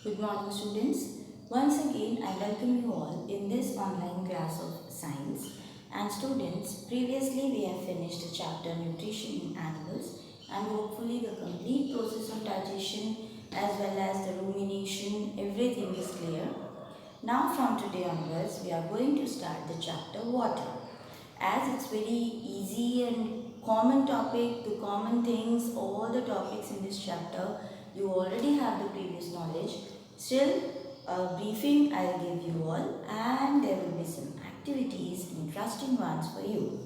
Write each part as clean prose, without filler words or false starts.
Good morning, students. Once again, I welcome you all in this online class of science. And students, previously we have finished the chapter Nutrition in Animals, and hopefully the complete process of digestion as well as the rumination, everything is clear. Now from today onwards, we are going to start the chapter Water. As it's very easy and common topic, the common things, all the topics in this chapter, you already have the previous knowledge. Still, a briefing I'll give you all, and there will be some activities, interesting ones for you.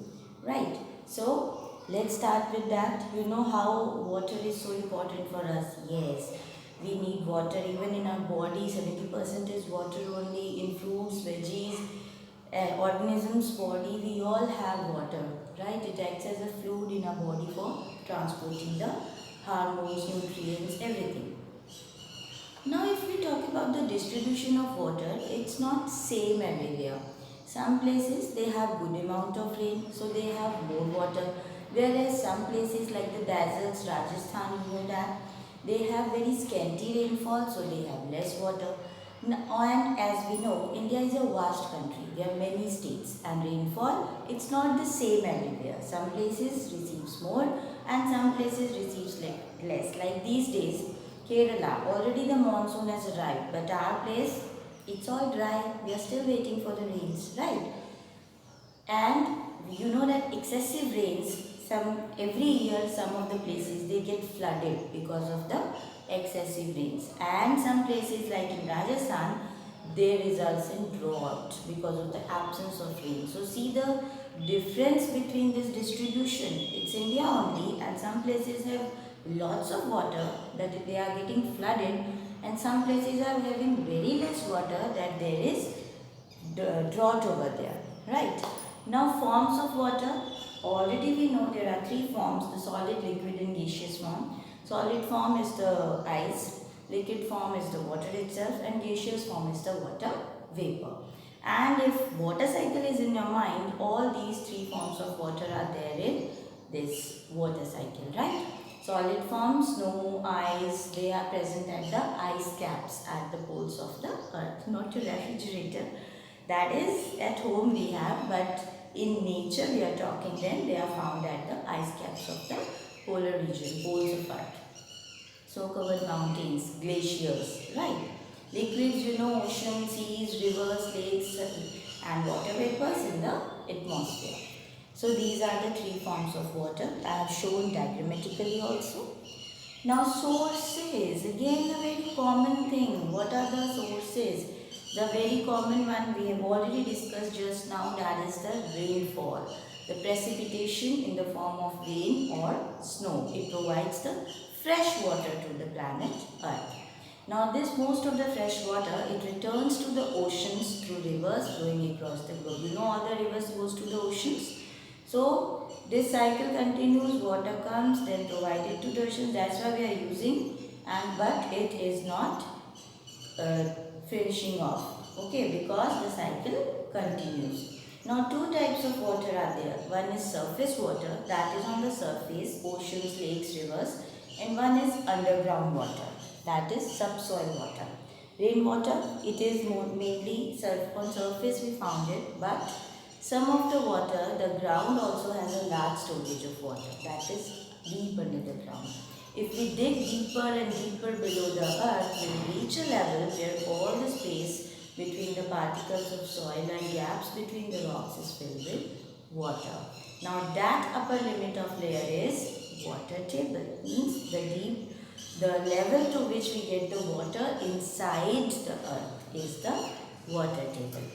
Right, so let's start with that. You know how water is so important for us. Yes, we need water even in our body. 70% is water only in fruits, veggies, organism's body. We all have water, right? It acts as a fluid in our body for transporting the hormones, nutrients, everything. Now if we talk about the distribution of water, it's not same everywhere. Some places they have good amount of rain, so they have more water. Whereas some places like the deserts, Rajasthan, you know that, they have very scanty rainfall, so they have less water. And as we know, India is a vast country. There are many states and rainfall, it's not the same everywhere. Some places receives more and some places receives less. Like these days, Kerala, already the monsoon has arrived, but our place, it's all dry. We are still waiting for the rains, right? And you know that excessive rains, some every year some of the places they get flooded because of the excessive rains. And some places like in Rajasthan, they results in drought because of the absence of rain. So see the difference between this distribution. It's India only, and some places have lots of water that they are getting flooded, and some places are having very less water that there is drought over there, right? Now forms of water, already we know there are three forms: the solid, liquid and gaseous form. Solid form is the ice, liquid form is the water itself, and gaseous form is the water vapor. And if water cycle is in your mind, all these three forms of water are there in this water cycle, right? Solid form, snow, ice, they are present at the ice caps at the poles of the earth, not your refrigerator. That is at home we have, but in nature we are talking, then they are found at the ice caps of the polar region, poles of earth. Snow covered mountains, glaciers, right? Liquids, you know, ocean, seas, rivers, lakes, and water vapors in the atmosphere. So these are the three forms of water. I have shown diagrammatically also. Now sources, again a very common thing. What are the sources? The very common one we have already discussed just now, that is the rainfall. The precipitation in the form of rain or snow. It provides the fresh water to the planet Earth. Now this most of the fresh water, it returns to the oceans through rivers flowing across the globe. You know all the rivers goes to the oceans. So this cycle continues, water comes, then provided to the oceans. That's why we are using, and but it is not uh, finishing off. Okay, because the cycle continues. Now two types of water are there. One is surface water, that is on the surface, oceans, lakes, rivers, and one is underground water, that is subsoil water. Rainwater, it is mainly on surface we found it, but some of the water, the ground also has a large storage of water, that is deep under the ground. If we dig deeper and deeper below the earth, we will reach a level where all the space between the particles of soil and gaps between the rocks is filled with water. Now that upper limit of layer is water table, means the level to which we get the water inside the earth is the water table.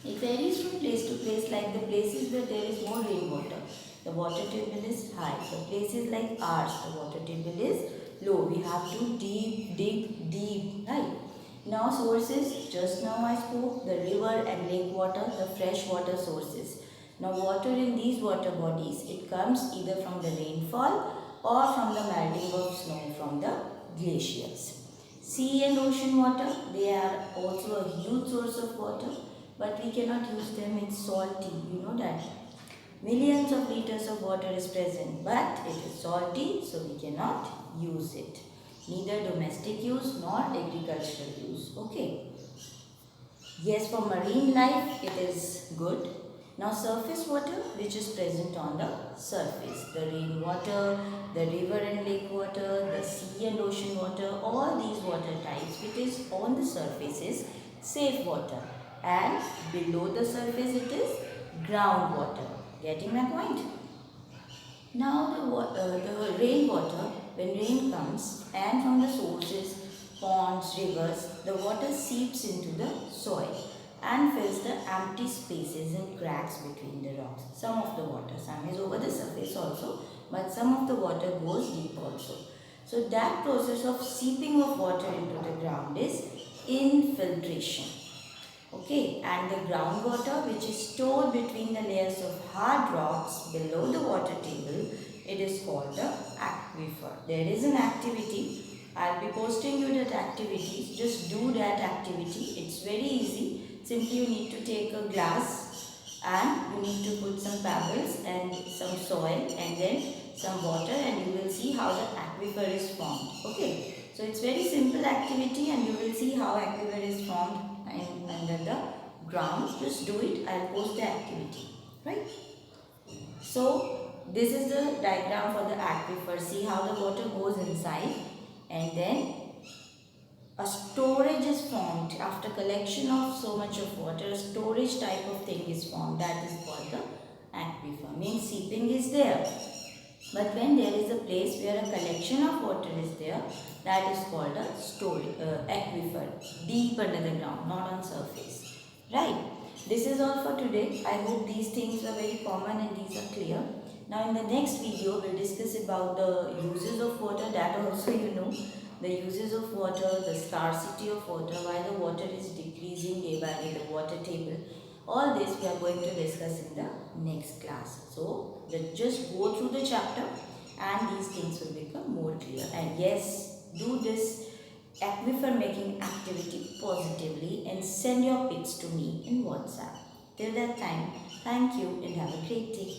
It varies from place to place, like the places where there is more rainwater, the water table is high. The places like ours, the water table is low. We have to dig deep, right? Now sources, just now I spoke, the river and lake water, the fresh water sources. Now water in these water bodies, it comes either from the rainfall or from the melting of snow from the glaciers. Sea and ocean water, they are also a huge source of water, but we cannot use them, it's salty, you know that. Millions of liters of water is present, but it is salty, so we cannot use it. neither domestic use nor agricultural use. Okay. Yes, for marine life it is good. Now surface water which is present on the surface, the rainwater, the river and lake water, the sea and ocean water, all these water types which is on the surface is safe water, and below the surface it is groundwater. Getting my point? Now the rainwater, when rain comes and from the sources, ponds, rivers, the water seeps into the soil and fills the empty spaces and cracks between the rocks. Some of the water, some is over the surface also, but some of the water goes deep also. So that process of seeping of water into the ground is infiltration. Okay, and the groundwater which is stored between the layers of hard rocks below the water table, it is called the aquifer. There is an activity. I'll be posting you that activity. Just do that activity. It's very easy. Simply you need to take a glass and you need to put some pebbles and some soil and then some water, and you will see how the aquifer is formed. Okay, so it's very simple activity and you will see how aquifer is formed under the ground. Just do it. I'll post the activity, right? So this is the diagram for the aquifer. See how the water goes inside, and then a storage is formed after collection of so much of water. A storage type of thing is formed, that is called the aquifer. Means seeping is there, but when there is a place where a collection of water is there, that is called a aquifer, deep under the ground, not on surface. Right? This is all for today. I hope these things were very common and these are clear. Now in the next video, we'll discuss about the uses of water. That also you know. The uses of water, the scarcity of water, why the water is decreasing day by day, the water table. All this we are going to discuss in the next class. So, just go through the chapter and these things will become more clear. And yes, do this aquifer making activity positively and send your pics to me in WhatsApp. Till that time, thank you and have a great day.